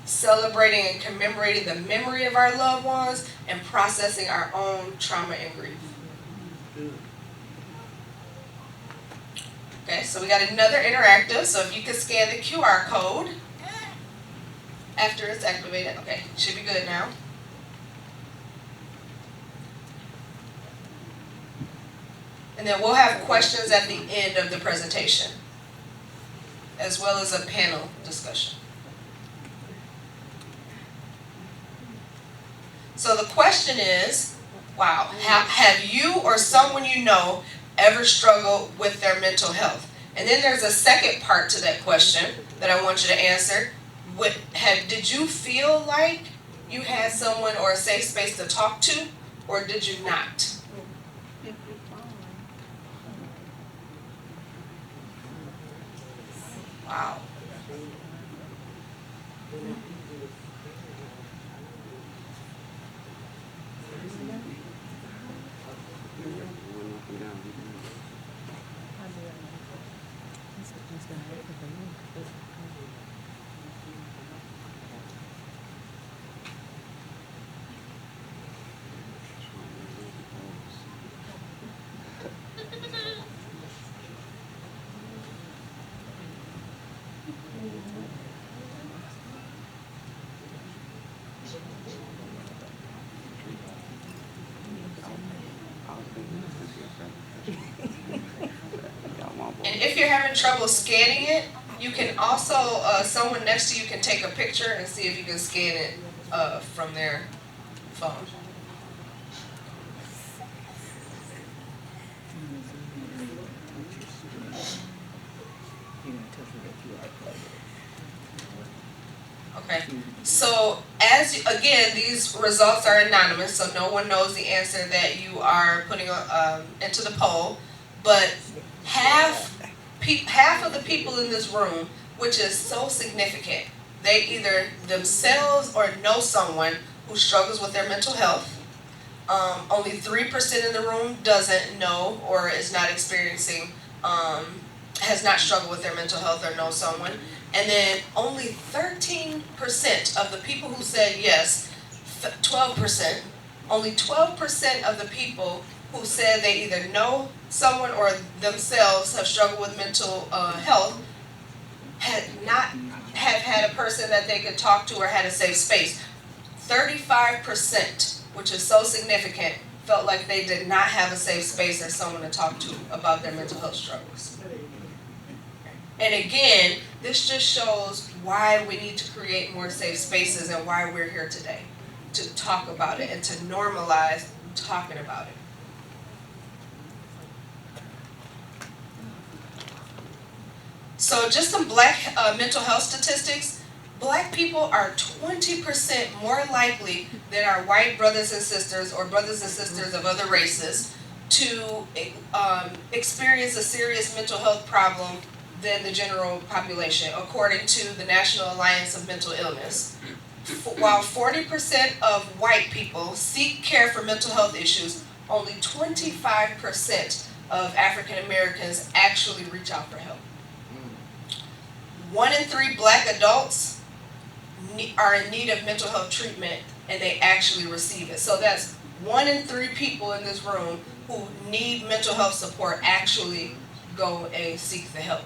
celebrating and commemorating the memory of our loved ones, and processing our own trauma and grief. Okay, so we got another interactive. So if you could scan the QR code after it's activated. Okay, should be good now. And then we'll have questions at the end of the presentation, as well as a panel discussion. So the question is, wow, have you or someone you know ever struggled with their mental health? And then there's a second part to that question that I want you to answer. Did you feel like you had someone or a safe space to talk to, or did you not? Wow. And if you're having trouble scanning it, you can also, someone next to you can take a picture and see if you can scan it from their phone. Okay, so again, these results are anonymous, so no one knows the answer that you are putting into the poll, but half of the people in this room, which is so significant, they either themselves or know someone who struggles with their mental health. Only 3% in the room doesn't know or is not experiencing, has not struggled with their mental health or knows someone. And then only 13% of the people who said yes, 12%, only 12% of the people who said they either know someone or themselves have struggled with mental health have had a person that they could talk to or had a safe space. 35%, which is so significant, felt like they did not have a safe space or someone to talk to about their mental health struggles. And again, this just shows why we need to create more safe spaces and why we're here today, to talk about it and to normalize talking about it. So just some Black mental health statistics. Black people are 20% more likely than our white brothers and sisters or brothers and sisters of other races to experience a serious mental health problem than the general population, according to the National Alliance of Mental Illness. While 40% of white people seek care for mental health issues, only 25% of African Americans actually reach out for help. 1 in 3 Black adults are in need of mental health treatment, and they actually receive it. So that's 1 in 3 people in this room who need mental health support actually go and seek the help.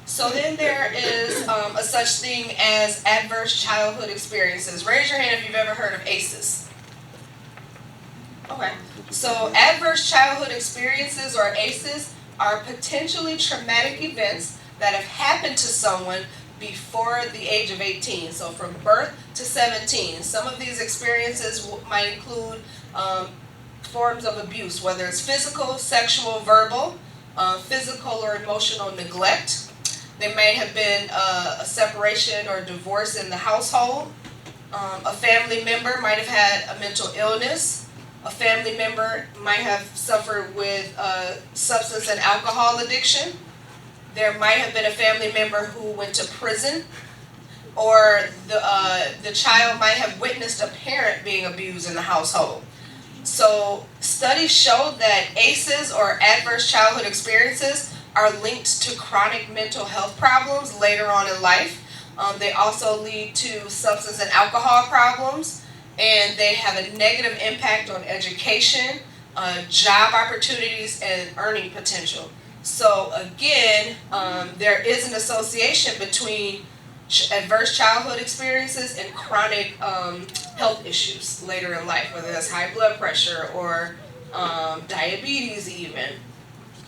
So then there is a such thing as adverse childhood experiences. Raise your hand if you've ever heard of ACEs. Okay, so adverse childhood experiences, or ACEs, are potentially traumatic events that have happened to someone before the age of 18, so from birth to 17. Some of these experiences might include forms of abuse, whether it's physical, sexual, verbal, physical or emotional neglect. There may have been a separation or divorce in the household. A family member might have had a mental illness. A family member might have suffered with substance and alcohol addiction. There might have been a family member who went to prison, or the child might have witnessed a parent being abused in the household. So studies show that ACEs, or adverse childhood experiences, are linked to chronic mental health problems later on in life. They also lead to substance and alcohol problems, and they have a negative impact on education, job opportunities, and earning potential. So again, there is an association between adverse childhood experiences and chronic health issues later in life, whether that's high blood pressure or diabetes even.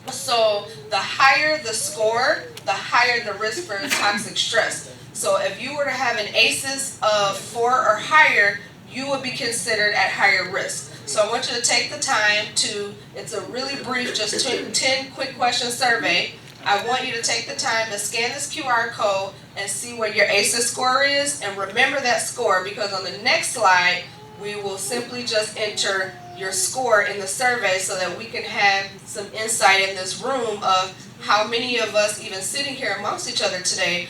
So the higher the score, the higher the risk for toxic stress. So if you were to have an ACEs of 4 or higher, you would be considered at higher risk. So I want you to take the time to, it's a really brief, just 10 quick question survey. I want you to take the time to scan this QR code and see what your ACEs score is, and remember that score, because on the next slide, we will simply just enter your score in the survey so that we can have some insight in this room of how many of us, even sitting here amongst each other today,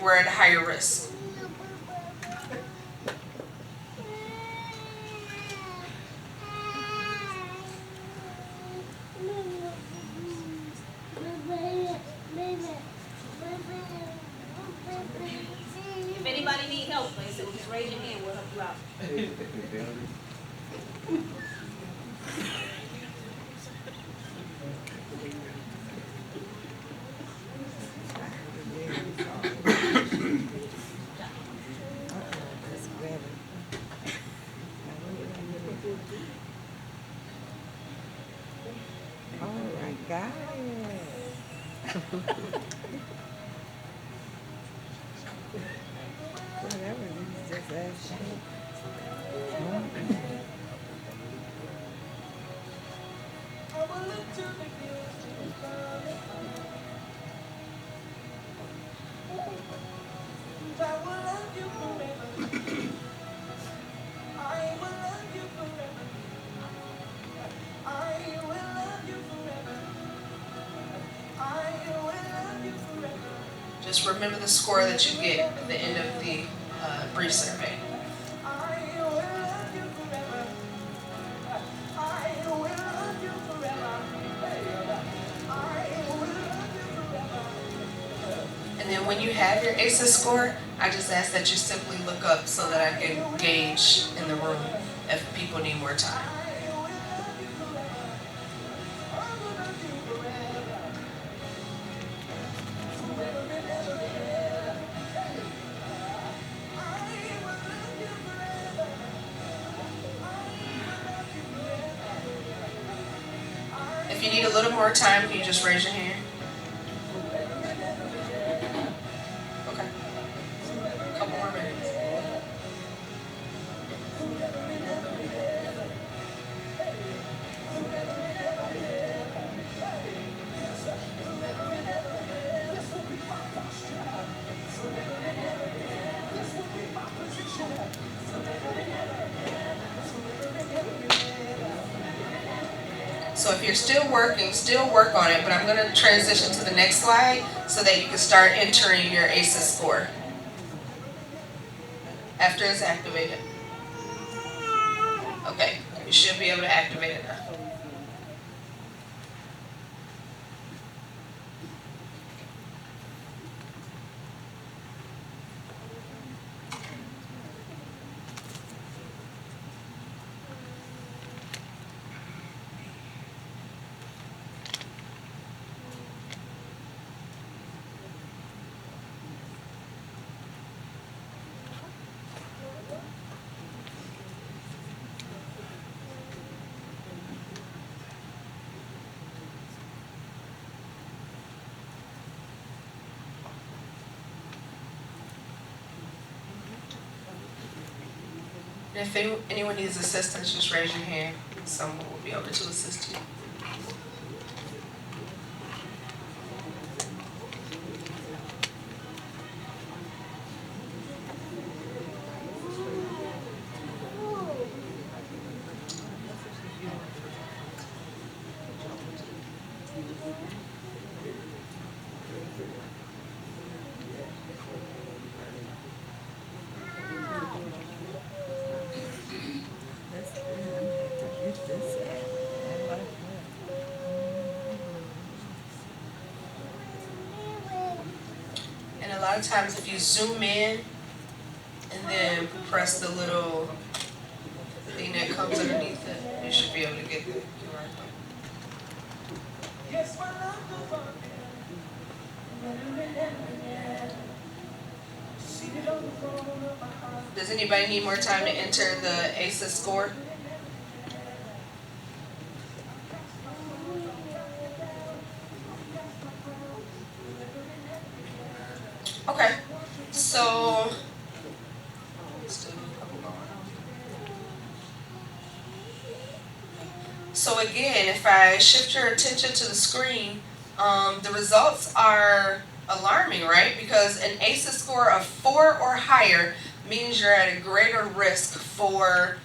we're at higher risk. If anybody need help, please just raise your hand, we'll help you out. Got it. Whatever, you just ask me. Just remember the score that you get at the end of the brief survey. And then when you have your ACEs score, I just ask that you simply look up so that I can gauge in the room if people need more time. If you need a little more time, can you just raise your hand? Okay. A couple more minutes. So if you're still working, still work on it, but I'm going to transition to the next slide so that you can start entering your ACEs score after it's activated. Okay, you should be able to activate it now. If anyone needs assistance, just raise your hand. Someone will be able to assist you. a lot of times if you zoom in and then press the little thing that comes underneath it, you should be able to get the QR code. Does anybody need more time to enter the ACES score? Okay, so still a couple going on. So again, if I shift your attention to the screen, the results are alarming, right? Because an ACEs score of 4 or higher means you're at a greater risk for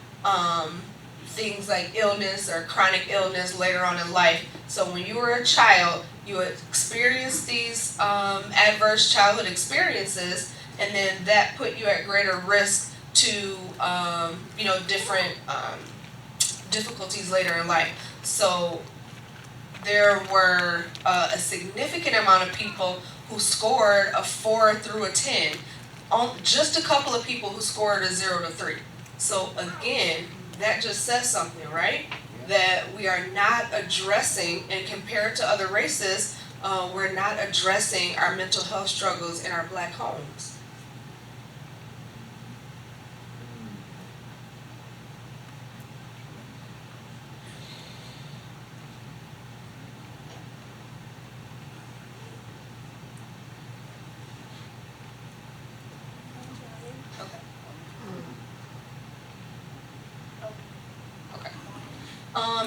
things like illness or chronic illness later on in life. So when you were a child, you would experience these adverse childhood experiences, and then that put you at greater risk to different difficulties later in life. So there were a significant amount of people who scored a 4 through a 10. Just a couple of people who scored a 0 to 3. So again, that just says something, right? That we are not addressing, and compared to other races, we're not addressing our mental health struggles in our Black homes.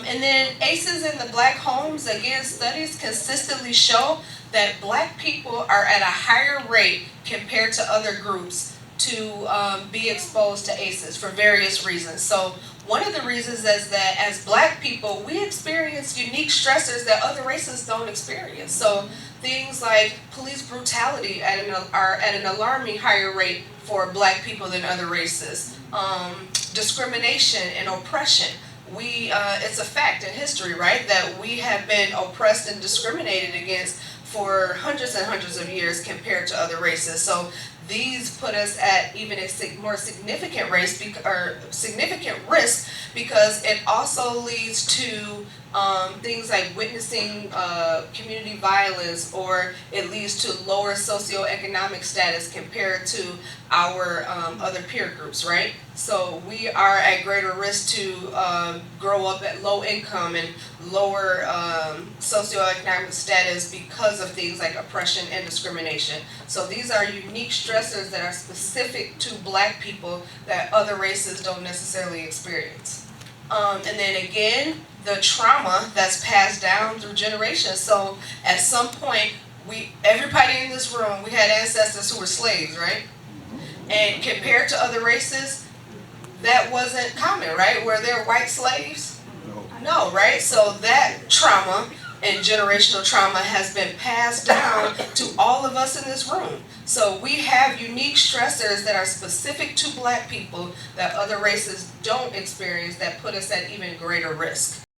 And then ACEs in the Black homes, again, studies consistently show that Black people are at a higher rate compared to other groups to be exposed to ACEs for various reasons. So one of the reasons is that as Black people, we experience unique stressors that other races don't experience. So things like police brutality are at an alarming higher rate for Black people than other races. Discrimination and oppression. It's a fact in history, right, that we have been oppressed and discriminated against for hundreds and hundreds of years compared to other races. So these put us at even a more significant significant risk, because it also leads to things like witnessing community violence, or it leads to lower socioeconomic status compared to our other peer groups, right? So we are at greater risk to grow up at low income and lower socioeconomic status because of things like oppression and discrimination. So these are unique stressors that are specific to Black people that other races don't necessarily experience. And then again, the trauma that's passed down through generations. So at some point, everybody in this room, we had ancestors who were slaves, right? And compared to other races, that wasn't common, right? Were there white slaves? No, right? So that trauma and generational trauma has been passed down to all of us in this room. So we have unique stressors that are specific to Black people that other races don't experience, that put us at even greater risk.